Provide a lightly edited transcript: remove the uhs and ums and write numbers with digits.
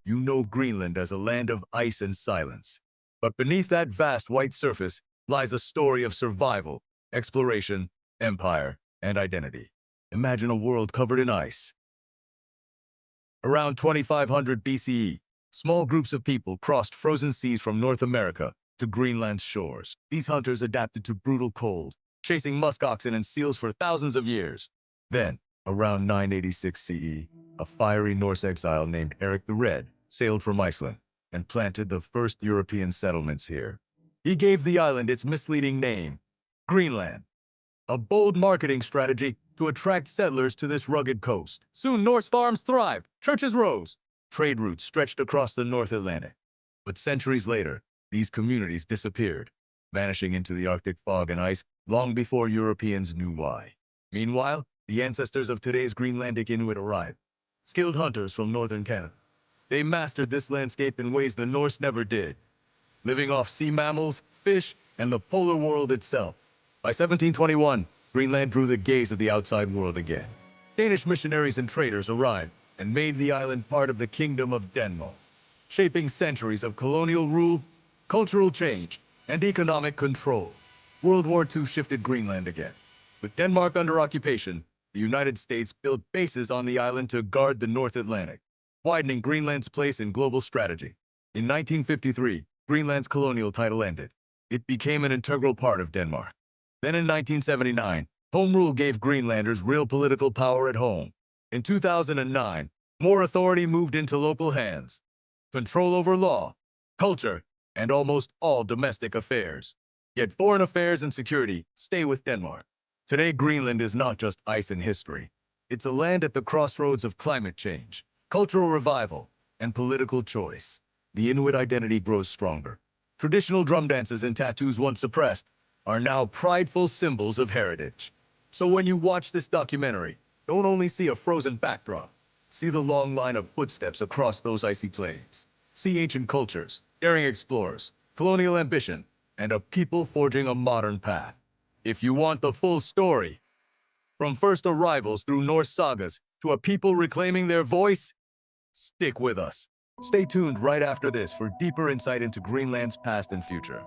you know Greenland as a land of ice and silence. But beneath that vast white surface lies a story of survival, exploration, empire, and identity. Imagine a world covered in ice. Around 2500 BCE, small groups of people crossed frozen seas from North America to Greenland's shores. These hunters adapted to brutal cold, chasing musk oxen and seals for thousands of years. Then, around 986 CE, a fiery Norse exile named Eric the Red sailed from Iceland and planted the first European settlements here. He gave the island its misleading name, Greenland, a bold marketing strategy to attract settlers to this rugged coast. Soon Norse farms thrived, churches rose, trade routes stretched across the North Atlantic. But centuries later, these communities disappeared, vanishing into the Arctic fog and ice long before Europeans knew why. Meanwhile, the ancestors of today's Greenlandic Inuit arrived, skilled hunters from northern Canada. They mastered this landscape in ways the Norse never did, living off sea mammals, fish, and the polar world itself. By 1721, Greenland drew the gaze of the outside world again. Danish missionaries and traders arrived and made the island part of the Kingdom of Denmark, shaping centuries of colonial rule, cultural change, and economic control. World War II shifted Greenland again. With Denmark under occupation, the United States built bases on the island to guard the North Atlantic, widening Greenland's place in global strategy. In 1953, Greenland's colonial title ended. It became an integral part of Denmark. Then in 1979, Home Rule gave Greenlanders real political power at home. In 2009, more authority moved into local hands. Control over law, culture, and almost all domestic affairs. Yet foreign affairs and security stay with Denmark. Today, Greenland is not just ice and history. It's a land at the crossroads of climate change, cultural revival, and political choice. The Inuit identity grows stronger. Traditional drum dances and tattoos once suppressed are now prideful symbols of heritage. So when you watch this documentary, don't only see a frozen backdrop. See the long line of footsteps across those icy plains. See ancient cultures, daring explorers, colonial ambition, and a people forging a modern path. If you want the full story, from first arrivals through Norse sagas to a people reclaiming their voice, stick with us. Stay tuned right after this for deeper insight into Greenland's past and future.